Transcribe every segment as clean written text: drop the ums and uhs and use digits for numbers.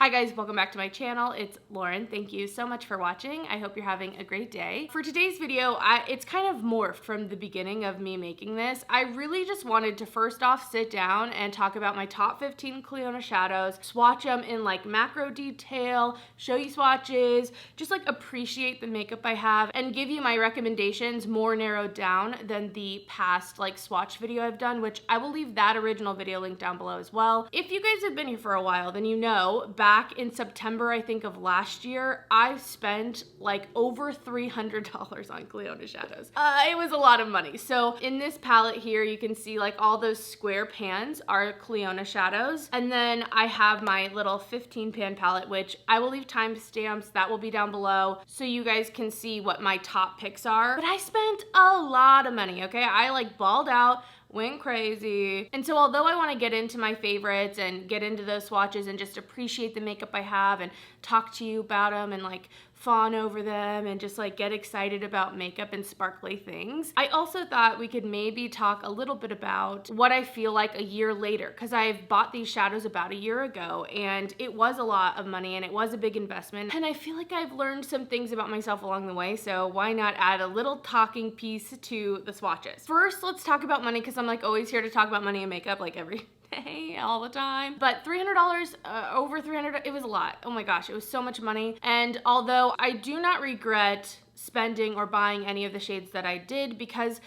Hi guys, welcome back to my channel. It's Lauren. Thank you so much for watching. I hope you're having a great day. For today's video, it's kind of morphed from the beginning of me making this. I really just wanted to first off sit down and talk about my top 15 Clionadh shadows, swatch them in like macro detail, show you swatches, just like appreciate the makeup I have, and give you my recommendations more narrowed down than the past like swatch video I've done, which I will leave that original video linked down below as well. If you guys have been here for a while, then you know back in September, I think of last year, I spent like over $300 on Clionadh shadows. It was a lot of money. So in this palette here, you can see like all those square pans are Clionadh shadows. And then I have my little 15 pan palette, which I will leave timestamps. That will be down below so you guys can see what my top picks are. But I spent a lot of money, okay? I like balled out, went crazy. And so although I want to get into my favorites and get into those swatches and just appreciate the makeup I have and talk to you about them and like fawn over them and just like get excited about makeup and sparkly things, I also thought we could maybe talk a little bit about what I feel like a year later, because I've bought these shadows about a year ago and it was a lot of money and it was a big investment, and I feel like I've learned some things about myself along the way, so why not add a little talking piece to the swatches. First, let's talk about money, because I'm like always here to talk about money and makeup like every day, all the time. But $300, over $300, it was a lot. Oh my gosh, it was so much money. And although I do not regret spending or buying any of the shades that I did, because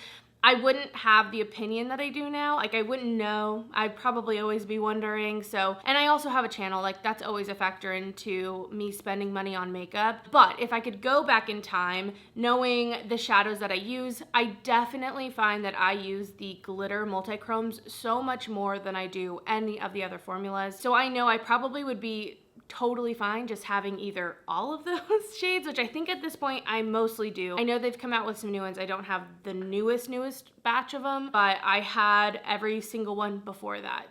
I wouldn't have the opinion that I do now. Like I wouldn't know. I'd probably always be wondering. So, and I also have a channel, like that's always a factor into me spending money on makeup. But if I could go back in time, knowing the shadows that I use, I definitely find that I use the glitter multi-chromes so much more than I do any of the other formulas. So I know I probably would be totally fine just having either all of those shades, which I think at this point I mostly do. I know they've come out with some new ones. I don't have the newest batch of them, but I had every single one before that.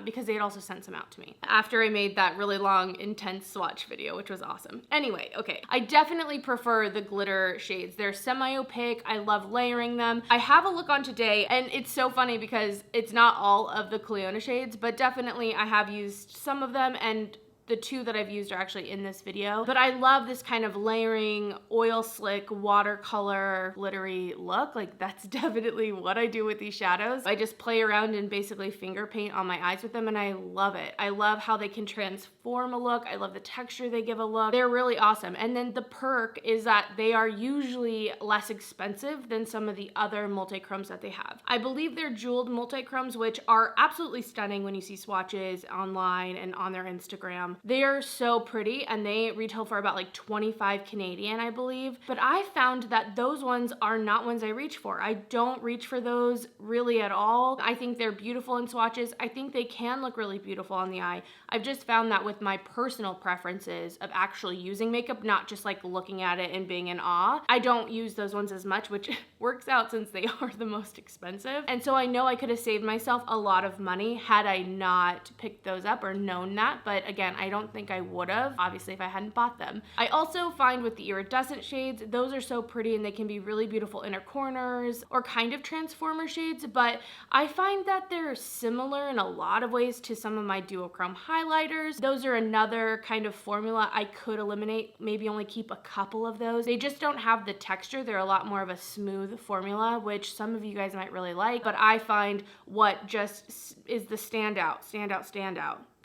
Because they had also sent some out to me after I made that really long, intense swatch video, which was awesome. Anyway, okay, I definitely prefer the glitter shades. They're semi-opaque. I love layering them. I have a look on today, and it's so funny because it's not all of the Clionadh shades, but definitely I have used some of them, and the two that I've used are actually in this video. But I love this kind of layering, oil slick, watercolor, glittery look. Like that's definitely what I do with these shadows. I just play around and basically finger paint on my eyes with them, and I love it. I love how they can transform a look. I love the texture they give a look. They're really awesome. And then the perk is that they are usually less expensive than some of the other multi-chromes that they have. I believe they're jeweled multi-chromes, which are absolutely stunning when you see swatches online and on their Instagram. They are so pretty, and they retail for about like 25 Canadian, I believe. But I found that those ones are not ones I reach for. I don't reach for those really at all. I think they're beautiful in swatches. I think they can look really beautiful on the eye. I've just found that with my personal preferences of actually using makeup, not just like looking at it and being in awe, I don't use those ones as much, which works out since they are the most expensive. And so I know I could have saved myself a lot of money had I not picked those up or known that. But again, I don't think I would have, obviously, if I hadn't bought them. I also find with the iridescent shades, those are so pretty and they can be really beautiful inner corners or kind of transformer shades, but I find that they're similar in a lot of ways to some of my duochrome highlighters. Those are another kind of formula I could eliminate, maybe only keep a couple of those. They just don't have the texture. They're a lot more of a smooth formula, which some of you guys might really like, but I find what just is the standout.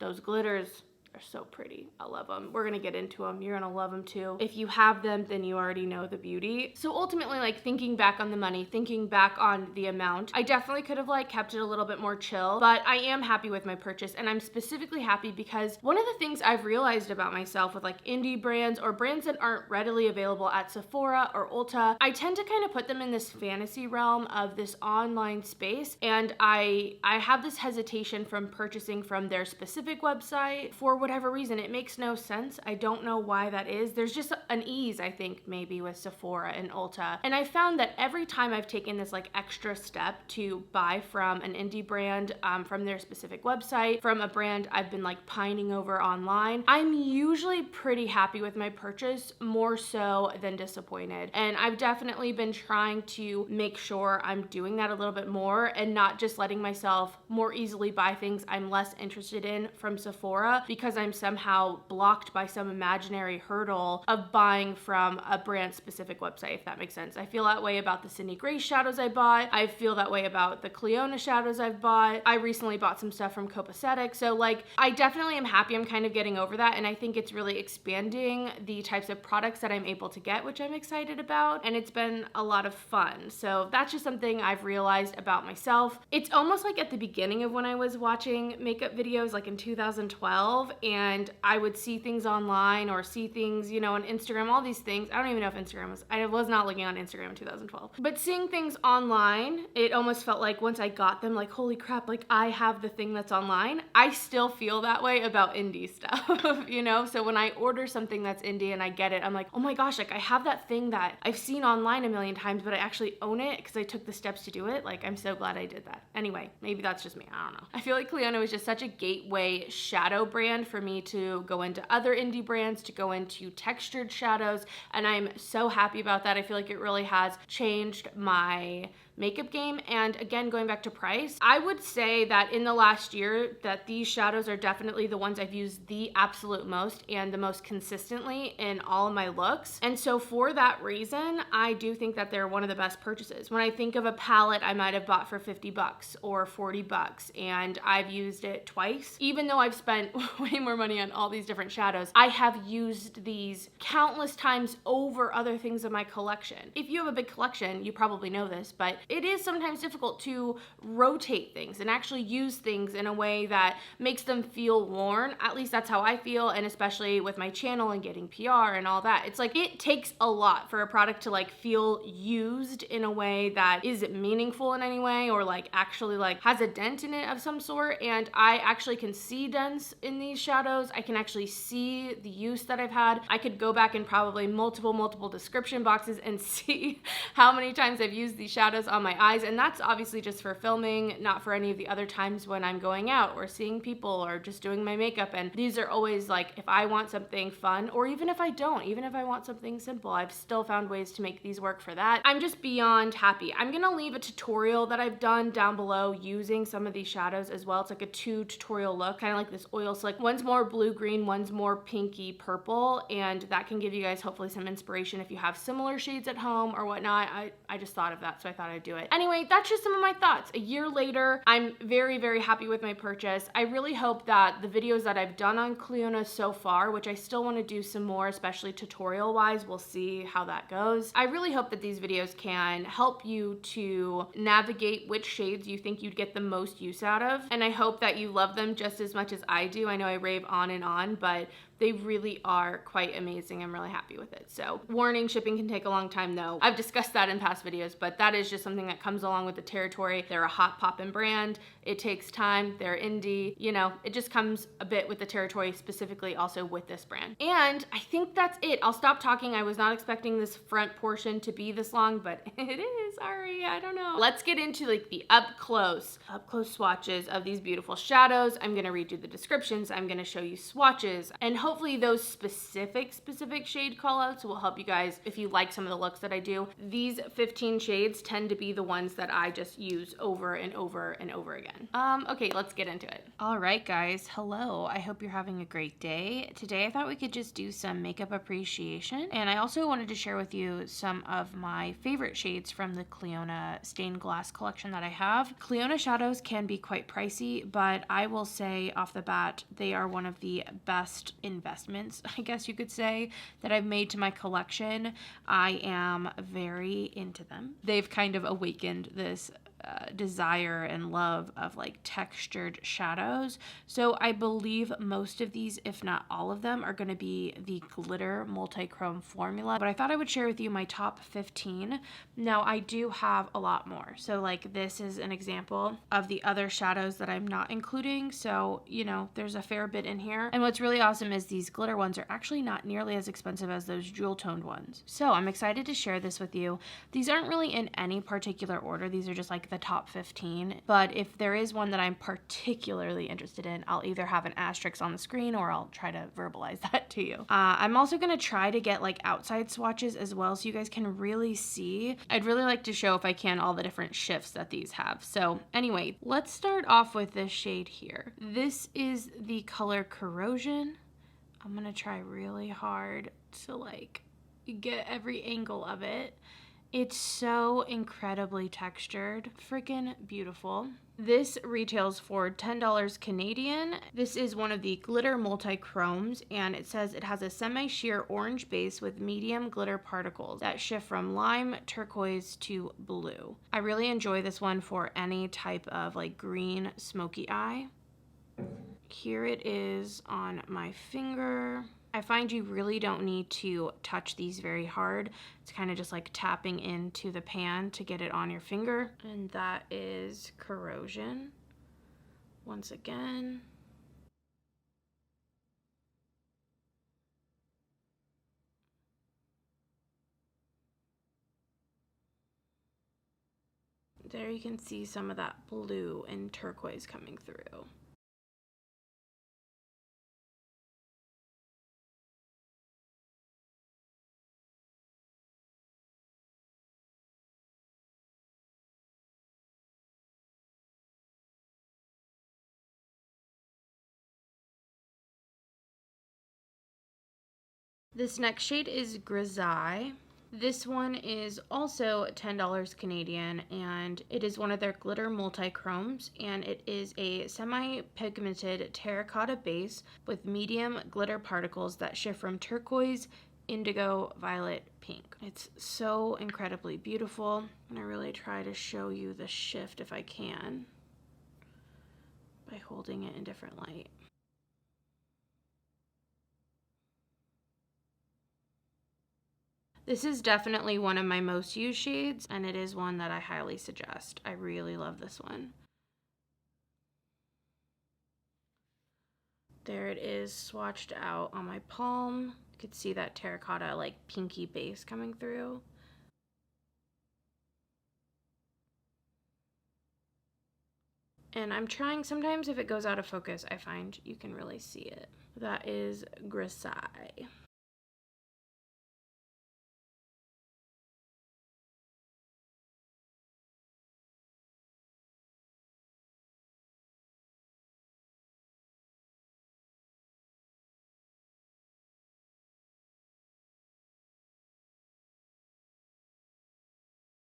Those glitters are so pretty. I love them. We're gonna get into them. You're gonna love them too. If you have them, then you already know the beauty. So ultimately, like thinking back on the money, thinking back on the amount, I definitely could have like kept it a little bit more chill, but I am happy with my purchase, and I'm specifically happy because one of the things I've realized about myself with like indie brands or brands that aren't readily available at Sephora or Ulta, I tend to kind of put them in this fantasy realm of this online space, and I have this hesitation from purchasing from their specific website for whatever reason. It makes no sense. I don't know why that is. There's just an ease, I think, maybe with Sephora and Ulta. And I found that every time I've taken this like extra step to buy from an indie brand, from their specific website, from a brand I've been like pining over online, I'm usually pretty happy with my purchase, more so than disappointed. And I've definitely been trying to make sure I'm doing that a little bit more and not just letting myself more easily buy things I'm less interested in from Sephora, because because I'm somehow blocked by some imaginary hurdle of buying from a brand specific website, if that makes sense. I feel that way about the Sydney Grace shadows I bought. I feel that way about the Clionadh shadows I've bought. I recently bought some stuff from Copacetic. So like, I definitely am happy I'm kind of getting over that. And I think it's really expanding the types of products that I'm able to get, which I'm excited about. And it's been a lot of fun. So that's just something I've realized about myself. It's almost like at the beginning of when I was watching makeup videos, like in 2012, and I would see things online or see things, you know, on Instagram, all these things. I don't even know if Instagram was, I was not looking on Instagram in 2012, but seeing things online, it almost felt like once I got them, like, holy crap, like I have the thing that's online. I still feel that way about indie stuff, you know? So when I order something that's indie and I get it, I'm like, oh my gosh, like I have that thing that I've seen online a million times, but I actually own it because I took the steps to do it. Like, I'm so glad I did that. Anyway, maybe that's just me. I don't know. I feel like Clionadh was just such a gateway shadow brand for me to go into other indie brands, to go into textured shadows, and I'm so happy about that. I feel like it really has changed my makeup game. And again, going back to price, I would say that in the last year that these shadows are definitely the ones I've used the absolute most and the most consistently in all of my looks. And so for that reason, I do think that they're one of the best purchases. When I think of a palette I might have bought for 50 bucks or 40 bucks and I've used it twice, even though I've spent way more money on all these different shadows, I have used these countless times over other things in my collection. If you have a big collection, you probably know this, but it is sometimes difficult to rotate things and actually use things in a way that makes them feel worn. At least that's how I feel, and especially with my channel and getting PR and all that. It's like it takes a lot for a product to like feel used in a way that is meaningful in any way or like actually like has a dent in it of some sort. And I actually can see dents in these shadows. I can actually see the use that I've had. I could go back in probably multiple description boxes and see how many times I've used these shadows on my eyes, and that's obviously just for filming, not for any of the other times when I'm going out or seeing people or just doing my makeup. And these are always like, if I want something fun, or even if I don't, even if I want something simple, I've still found ways to make these work for that. I'm just beyond happy. I'm gonna leave a tutorial that I've done down below using some of these shadows as well. It's like a 2 tutorial look, kind of like this oil slick. One's more blue-green, one's more pinky purple, and that can give you guys hopefully some inspiration if you have similar shades at home or whatnot. I just thought of that, so I thought I'd do it. Anyway, that's just some of my thoughts. A year later, I'm very happy with my purchase. I really hope that the videos that I've done on Clionadh so far, which I still want to do some more, especially tutorial wise, we'll see how that goes. I really hope that these videos can help you to navigate which shades you think you'd get the most use out of. And I hope that you love them just as much as I do. I know I rave on and on, but they really are quite amazing. I'm really happy with it. So warning, shipping can take a long time though. I've discussed that in past videos, but that is just something that comes along with the territory. They're a hot poppin' brand. It takes time. They're indie. You know, it just comes a bit with the territory, specifically also with this brand. And I think that's it. I'll stop talking. I was not expecting this front portion to be this long, but it is. Sorry, I don't know. Let's get into like the up close swatches of these beautiful shadows. I'm gonna read you the descriptions. I'm gonna show you swatches, and hopefully those specific shade callouts will help you guys if you like some of the looks that I do. These 15 shades tend to be the ones that I just use over and over and over again. Okay, let's get into it. All right, guys. Hello. I hope you're having a great day. Today, I thought we could just do some makeup appreciation, and I also wanted to share with you some of my favorite shades from the Clionadh Stained Glass Collection that I have. Clionadh shadows can be quite pricey, but I will say off the bat, they are one of the best investments, I guess you could say, that I've made to my collection. I am very into them. They've kind of awakened this desire and love of like textured shadows. So I believe most of these, if not all of them, are going to be the glitter multi-chrome formula, but I thought I would share with you my top 15. Now I do have a lot more. So like this is an example of the other shadows that I'm not including. So, you know, there's a fair bit in here. And what's really awesome is these glitter ones are actually not nearly as expensive as those jewel toned ones. So I'm excited to share this with you. These aren't really in any particular order. These are just like like the top 15, but if there is one that I'm particularly interested in, I'll either have an asterisk on the screen or I'll try to verbalize that to you. I'm also gonna try to get like outside swatches as well so you guys can really see. I'd really like to show, if I can, all the different shifts that these have. So anyway, let's start off with this shade here. This is the color Corrosion. I'm gonna try really hard to like get every angle of it. It's so incredibly textured, freaking beautiful. This retails for $10 Canadian. This is one of the glitter multi-chromes, and it says it has a semi-sheer orange base with medium glitter particles that shift from lime, turquoise to blue. I really enjoy this one for any type of like green smoky eye. Here it is on my finger. I find you really don't need to touch these very hard. It's kind of just like tapping into the pan to get it on your finger. And that is Corrosion. Once again. There you can see some of that blue and turquoise coming through. This next shade is Grisaille. This one is also $10 Canadian, and it is one of their glitter multi-chromes, and it is a semi-pigmented terracotta base with medium glitter particles that shift from turquoise, indigo, violet, pink. It's so incredibly beautiful, and I really try to show you the shift if I can by holding it in different light. This is definitely one of my most used shades, and it is one that I highly suggest. I really love this one. There it is swatched out on my palm. You could see that terracotta like pinky base coming through. And I'm trying, sometimes if it goes out of focus, I find you can really see it. That is Grisaille.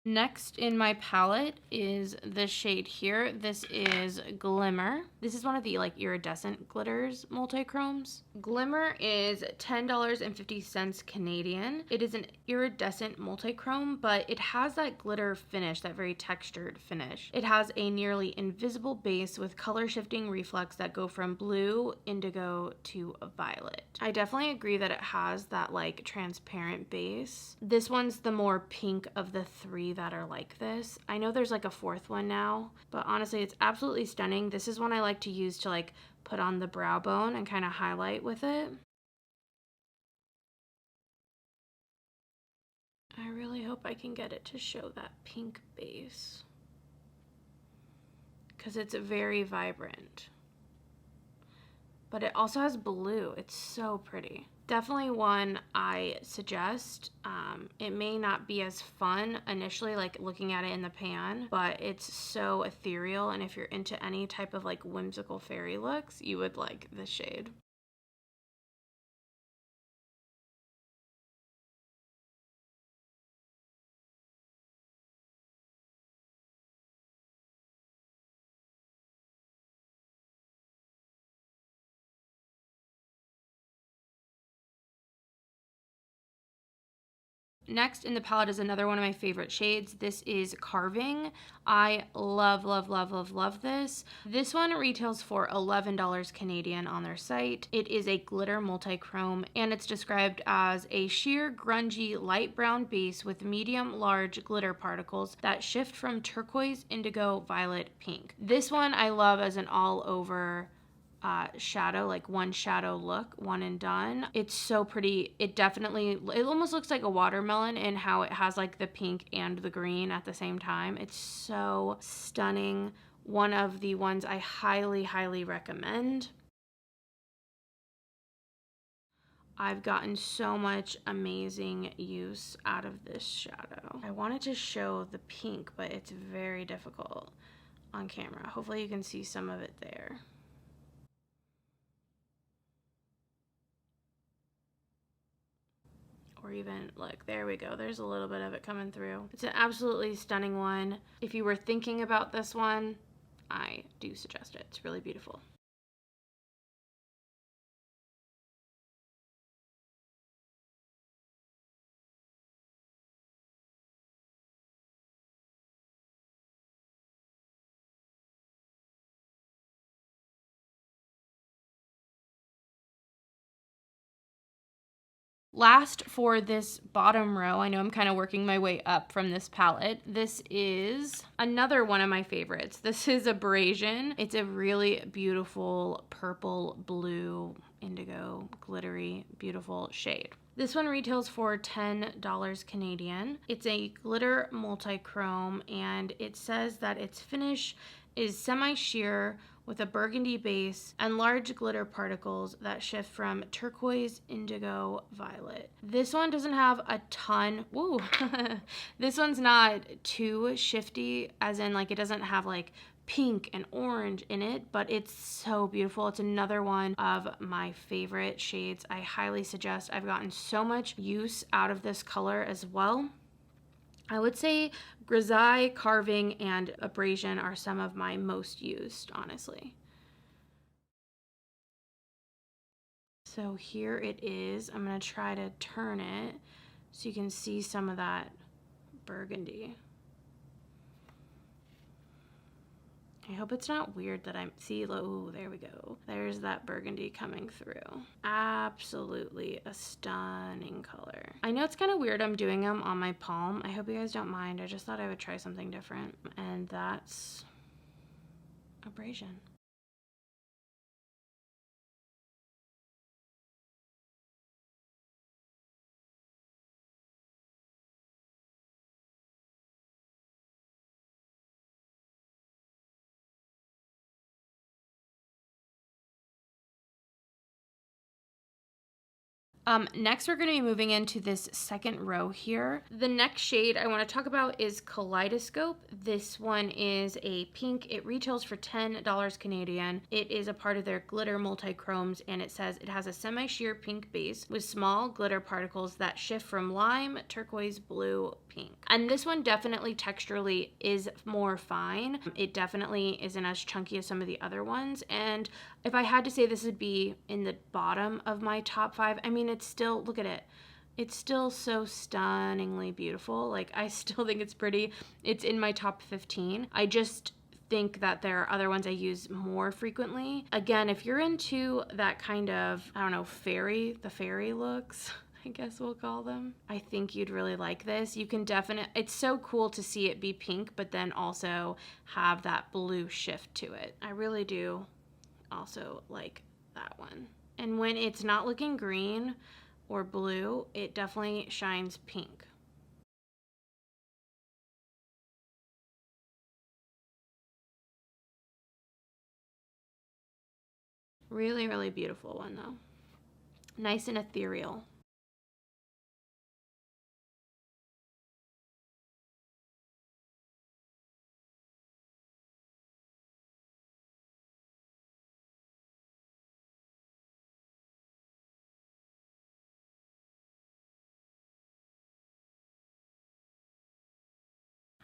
Next in my palette is this shade here. This is Glimmer. This is one of the like iridescent glitters multi-chromes. Glimmer is $10.50 Canadian. It is an iridescent multi-chrome, but it has that glitter finish, that very textured finish. It has a nearly invisible base with color shifting reflex that go from blue, indigo to violet. I definitely agree that it has that like transparent base. This one's the more pink of the three that are like this. I know there's like a fourth one now, but honestly it's absolutely stunning. This is one I like to use to like put on the brow bone and kind of highlight with it. I really hope I can get it to show that pink base because it's very vibrant, but it also has blue. It's so pretty. Definitely one I suggest. It may not be as fun initially, like looking at it in the pan, but it's so ethereal, and if you're into any type of like whimsical fairy looks, you would like this shade. Next in the palette is another one of my favorite shades. This is Carving. I love, love, love, love, love this. This one retails for $11 Canadian on their site. It is a glitter multi-chrome, and it's described as a sheer, grungy, light brown base with medium, large glitter particles that shift from turquoise, indigo, violet, pink. This one I love as an all-over shadow, like one shadow look, one and done. It's so pretty. It almost looks like a watermelon in how it has like the pink and the green at the same time. It's so stunning. One of the ones I highly, highly recommend. I've gotten so much amazing use out of this shadow. I wanted to show the pink, but it's very difficult on camera. Hopefully you can see some of it there. Or even, look, there we go. There's a little bit of it coming through. It's an absolutely stunning one. If you were thinking about this one, I do suggest it. It's really beautiful. Last for this bottom row, I know I'm kind of working my way up from this palette. This is another one of my favorites. This is Abrasion. It's a really beautiful purple, blue, indigo, glittery, beautiful shade. This one retails for $10 Canadian. It's a glitter multi-chrome, and it says that its finish is semi-sheer with a burgundy base and large glitter particles that shift from turquoise, indigo, violet. This one doesn't have a ton, woo, this one's not too shifty, as in like it doesn't have like pink and orange in it, but it's so beautiful. It's another one of my favorite shades. I highly suggest. I've gotten so much use out of this color as well. I would say Grisaille, Carving, and Abrasion are some of my most used, honestly. So here it is. I'm going to try to turn it so you can see some of that burgundy. I hope it's not weird that ooh, there we go. There's that burgundy coming through. Absolutely a stunning color. I know it's kind of weird I'm doing them on my palm. I hope you guys don't mind. I just thought I would try something different. And that's Abrasion. Next, we're going to be moving into this second row here. The next shade I want to talk about is Kaleidoscope. This one is a pink. It retails for $10 Canadian. It is a part of their glitter multi-chromes, and it says it has a semi-sheer pink base with small glitter particles that shift from lime, turquoise, blue, pink. And this one definitely texturally is more fine. It definitely isn't as chunky as some of the other ones. And if I had to say this would be in the bottom of my top 5, I mean, it's still, look at it. It's still so stunningly beautiful. Like, I still think it's pretty. It's in my top 15. I just think that there are other ones I use more frequently. Again, if you're into that kind of, I don't know, the fairy looks, I guess we'll call them, I think you'd really like this. You can it's so cool to see it be pink, but then also have that blue shift to it. I really do also like that one. And when it's not looking green or blue, it definitely shines pink. Really, really beautiful one though. Nice and ethereal.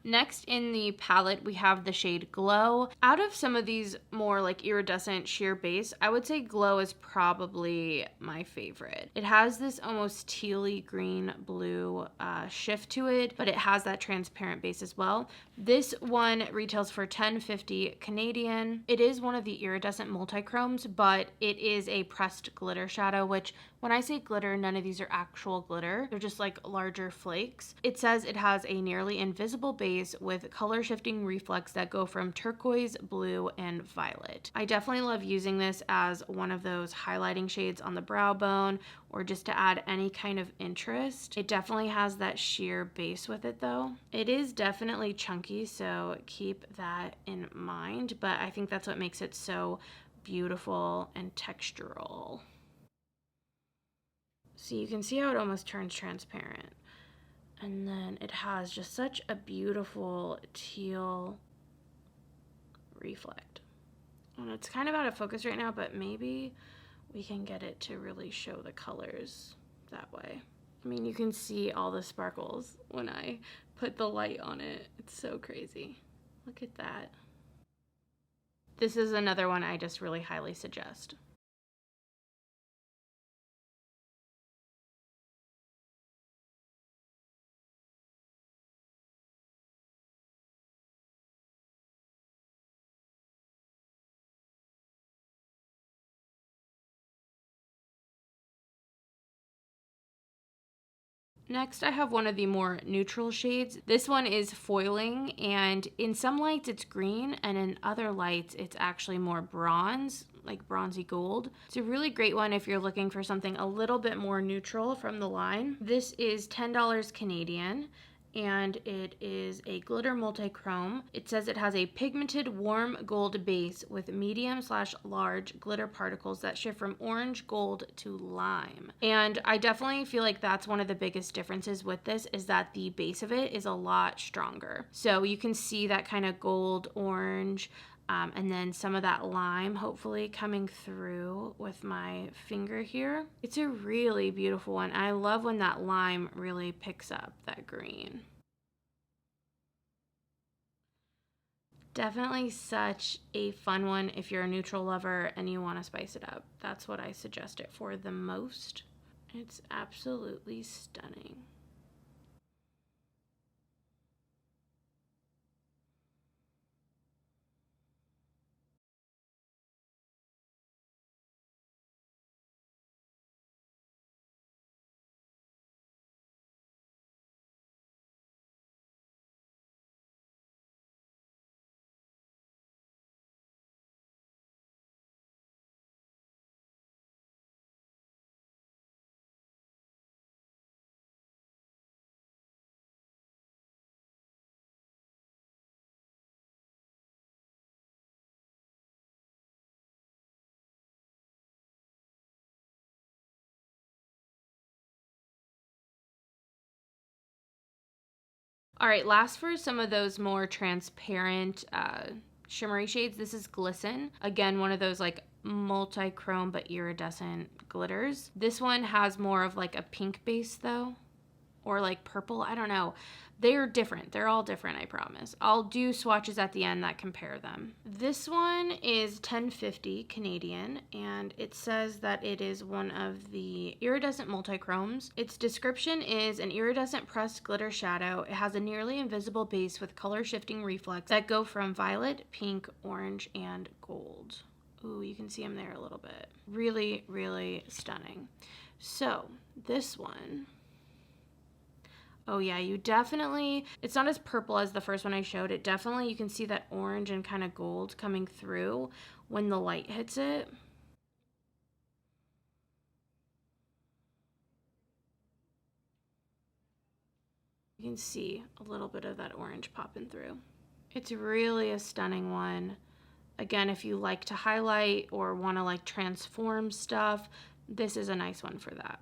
Next in the palette, we have the shade Glow. Out of some of these more like iridescent sheer base, I would say Glow is probably my favorite. It has this almost tealy green blue shift to it, but it has that transparent base as well. This one retails for $10.50 Canadian. It is one of the iridescent multi-chromes, but it is a pressed glitter shadow, which when I say glitter, none of these are actual glitter. They're just like larger flakes. It says it has a nearly invisible base base with color shifting reflex that go from turquoise, blue, and violet. I definitely love using this as one of those highlighting shades on the brow bone or just to add any kind of interest. It definitely has that sheer base with it though. It is definitely chunky, so keep that in mind, but I think that's what makes it so beautiful and textural. So you can see how it almost turns transparent. And then it has just such a beautiful teal reflect. And it's kind of out of focus right now, but maybe we can get it to really show the colors that way. I mean, you can see all the sparkles when I put the light on it. It's so crazy. Look at that. This is another one I just really highly suggest. Next, I have one of the more neutral shades. This one is foiling, and in some lights it's green, and in other lights it's actually more bronze, like bronzy gold. It's a really great one if you're looking for something a little bit more neutral from the line. This is $10 Canadian. And it is a glitter multi-chrome. It says it has a pigmented warm gold base with medium/large glitter particles that shift from orange, gold to lime. And I definitely feel like that's one of the biggest differences with this, is that the base of it is a lot stronger. So you can see that kind of gold, orange, and then some of that lime hopefully coming through with my finger here. It's a really beautiful one. I love when that lime really picks up that green. Definitely such a fun one if you're a neutral lover and you want to spice it up. That's what I suggest it for the most. It's absolutely stunning. All right, last for some of those more transparent shimmery shades, this is Glisten. Again, one of those like multi-chrome but iridescent glitters. This one has more of like a pink base though, or like purple, I don't know. They're different. They're all different, I promise. I'll do swatches at the end that compare them. This one is $10.50 Canadian, and it says that it is one of the iridescent multi-chromes. Its description is an iridescent pressed glitter shadow. It has a nearly invisible base with color shifting reflex that go from violet, pink, orange, and gold. Ooh, you can see them there a little bit. Really, really stunning. So this one, oh yeah, you definitely, it's not as purple as the first one I showed. It definitely, you can see that orange and kind of gold coming through when the light hits it. You can see a little bit of that orange popping through. It's really a stunning one. Again, if you like to highlight or want to like transform stuff, this is a nice one for that.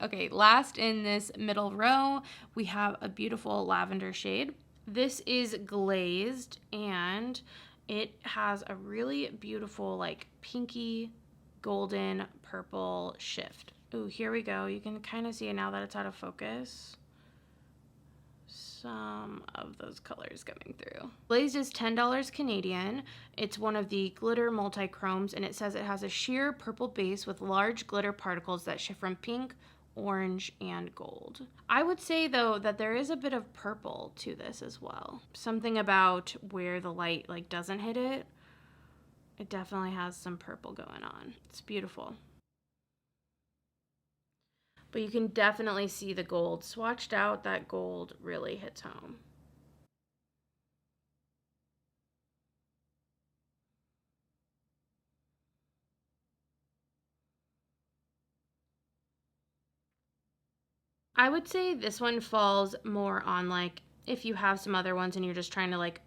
Okay, last in this middle row, we have a beautiful lavender shade. This is Glazed, and it has a really beautiful like pinky golden purple shift. Ooh, here we go. You can kind of see it now that it's out of focus. Some of those colors coming through. Glazed is $10 Canadian. It's one of the glitter multi-chromes, and it says it has a sheer purple base with large glitter particles that shift from pink, orange and gold. I would say though that there is a bit of purple to this as well. Something about where the light like doesn't hit it. It definitely has some purple going on. It's beautiful. But you can definitely see the gold. Swatched out, that gold really hits home. I would say this one falls more on like if you have some other ones and you're just trying to like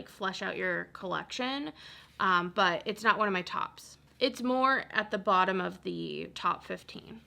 flesh out your collection, but it's not one of my tops. It's more at the bottom of the top 15.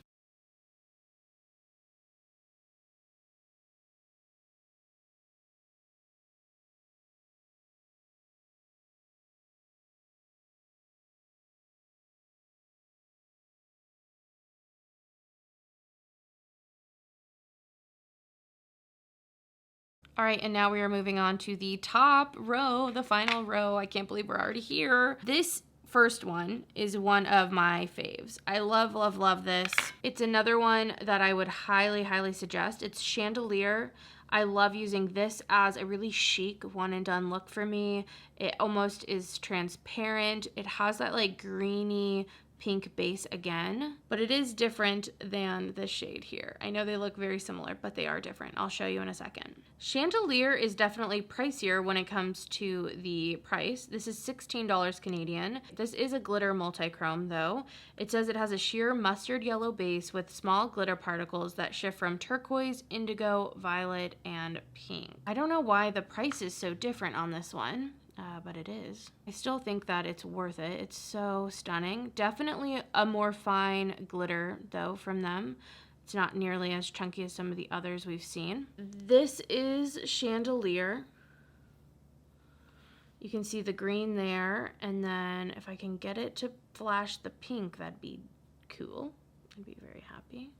All right, and now we are moving on to the top row, the final row. I can't believe we're already here. This first one is one of my faves. I love, love, love this. It's another one that I would highly, highly suggest. It's Chandelier. I love using this as a really chic one and done look for me. It almost is transparent. It has that like greeny pink base again, but it is different than this shade here. I know they look very similar, but they are different. I'll show you in a second. Chandelier is definitely pricier when it comes to the price. This is $16 Canadian. This is a glitter multi-chrome though. It says it has a sheer mustard yellow base with small glitter particles that shift from turquoise, indigo, violet, and pink. I don't know why the price is so different on this one. But it is. I still think that it's worth it. It's so stunning. Definitely a more fine glitter though from them. It's not nearly as chunky as some of the others we've seen. This is Chandelier. You can see the green there, and then if I can get it to flash the pink, that'd be cool. I'd be very happy.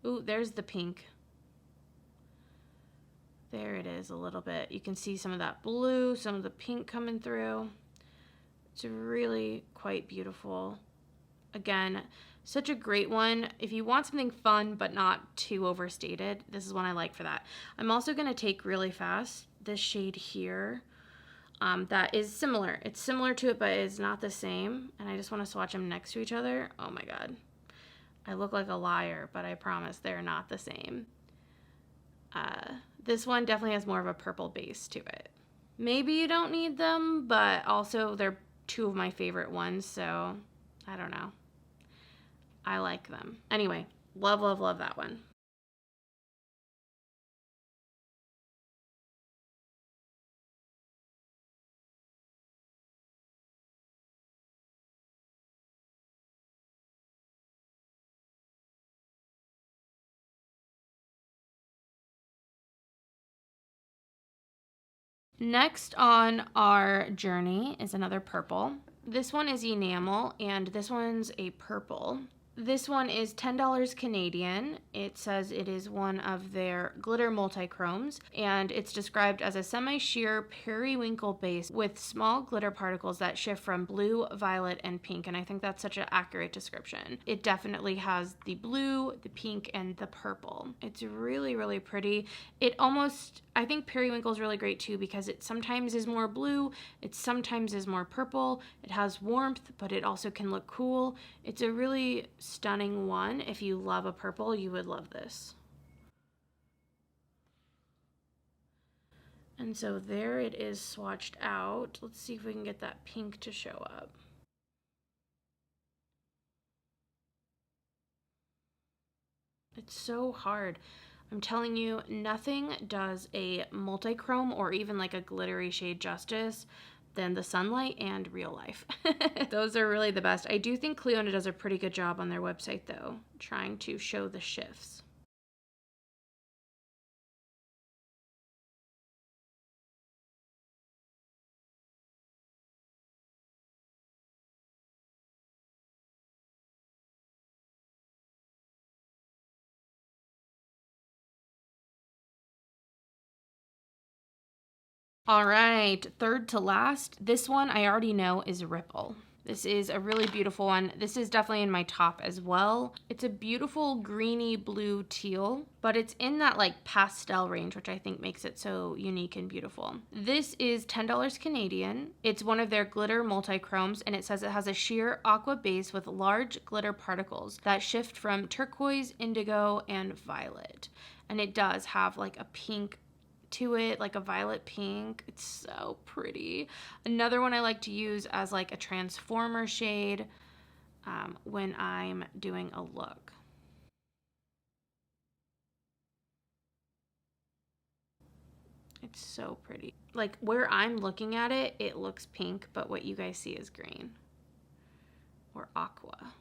Ooh, there's the pink. There it is a little bit. You can see some of that blue, some of the pink coming through. It's really quite beautiful. Again, such a great one. If you want something fun but not too overstated, this is one I like for that. I'm also going to take really fast this shade here. That is similar. It's similar to it, but it's not the same. And I just want to swatch them next to each other. Oh my God. I look like a liar, but I promise they're not the same. This one definitely has more of a purple base to it. Maybe you don't need them, but also they're two of my favorite ones, so I don't know. I like them. Anyway, love, love, love that one. Next on our journey is another purple. This one is Enamel, and this one's a purple. This one is $10 Canadian. It says it is one of their glitter multi-chromes, and it's described as a semi-sheer periwinkle base with small glitter particles that shift from blue, violet, and pink, and I think that's such an accurate description. It definitely has the blue, the pink, and the purple. It's really, really pretty. It almost, I think periwinkle is really great too because it sometimes is more blue, it sometimes is more purple. It has warmth, but it also can look cool. It's a really stunning one. If you love a purple, you would love this. And so there it is swatched out. Let's see if we can get that pink to show up. It's so hard. I'm telling you, nothing does a multi-chrome or even like a glittery shade justice than the sunlight and real life. Those are really the best. I do think Clionadh does a pretty good job on their website though, trying to show the shifts. All right, third to last. This one I already know is Ripple. This is a really beautiful one. This is definitely in my top as well. It's a beautiful greeny blue teal, but it's in that like pastel range, which I think makes it so unique and beautiful. This is $10 Canadian. It's one of their glitter multi-chromes, and it says it has a sheer aqua base with large glitter particles that shift from turquoise, indigo, and violet. And it does have like a pink to it, like a violet pink. It's so pretty. Another one I like to use as like a transformer shade when I'm doing a look. It's so pretty. Like where I'm looking at it, it looks pink, but what you guys see is green or aqua.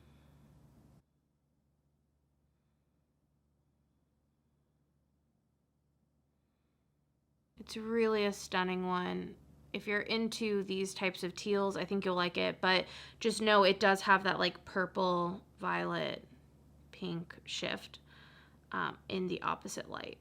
It's really a stunning one. If you're into these types of teals, I think you'll like it, but just know it does have that like purple, violet, pink shift in the opposite light.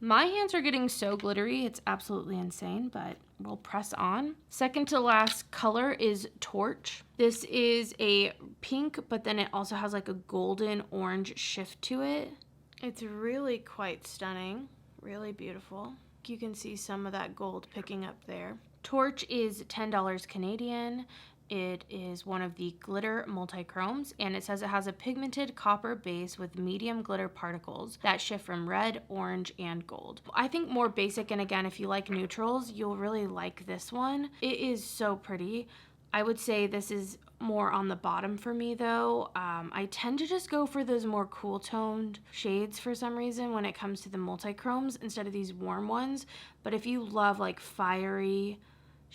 My hands are getting so glittery, it's absolutely insane, but we'll press on. Second to last color is Torch. This is a pink, but then it also has like a golden orange shift to it. It's really quite stunning, really beautiful. You can see some of that gold picking up there. Torch is $10 Canadian. It is one of the glitter multi-chromes, and it says it has a pigmented copper base with medium glitter particles that shift from red, orange, and gold. I think more basic, and again, if you like neutrals, you'll really like this one. It is so pretty. I would say this is more on the bottom for me though. I tend to just go for those more cool toned shades for some reason when it comes to the multi-chromes instead of these warm ones. But if you love like fiery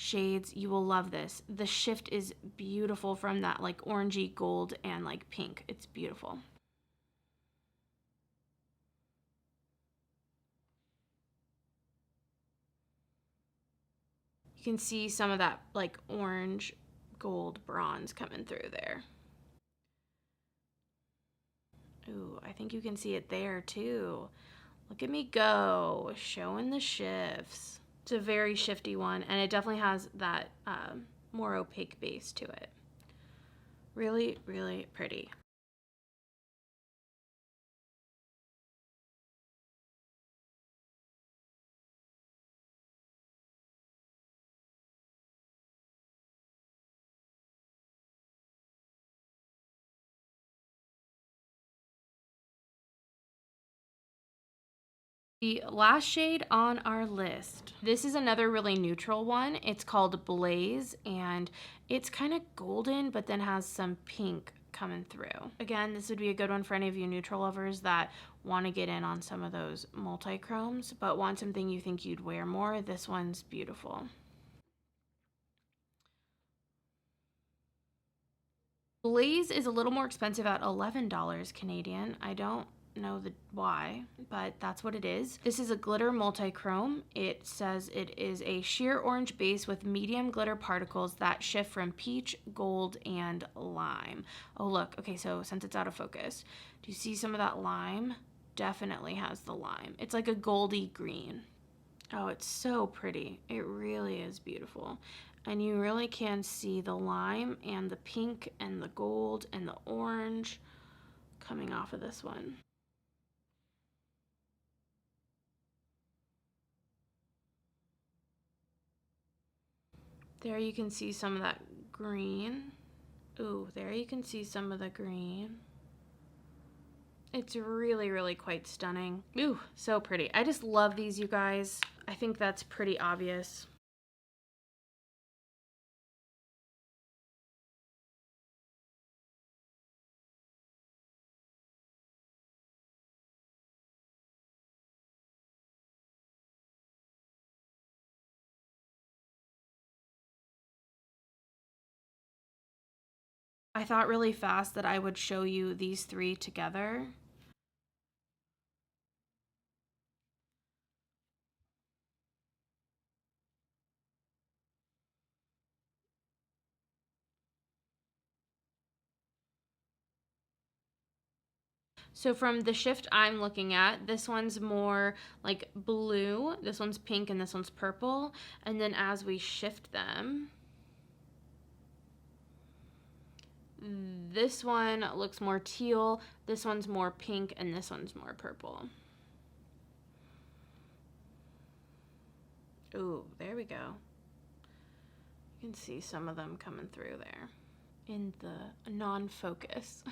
shades, you will love this. The shift is beautiful from that like orangey gold and like pink. It's beautiful. You can see some of that like orange gold bronze coming through there. Ooh, I think you can see it there too. Look at me go, showing the shifts. It's a very shifty one, and it definitely has that more opaque base to it. Really, really pretty. The last shade on our list. This is another really neutral one. It's called Blaze, and it's kind of golden, but then has some pink coming through. Again, this would be a good one for any of you neutral lovers that want to get in on some of those multi-chromes, but want something you think you'd wear more. This one's beautiful. Blaze is a little more expensive at $11 Canadian. I don't know why, but that's what it is. This is a glitter multi-chrome. It says it is a sheer orange base with medium glitter particles that shift from peach, gold, and lime. Oh look, okay, so since it's out of focus, do you see some of that lime? Definitely has the lime. It's like a goldy green. Oh, it's so pretty. It really is beautiful. And you really can see the lime and the pink and the gold and the orange coming off of this one. There you can see some of that green. Ooh, there you can see some of the green. It's really, really quite stunning. Ooh, so pretty. I just love these, you guys. I think that's pretty obvious. I thought really fast that I would show you these three together. So from the shift I'm looking at, this one's more like blue, this one's pink, and this one's purple. And then as we shift them, this one looks more teal, this one's more pink, and this one's more purple. Ooh, there we go. You can see some of them coming through there in the non-focus.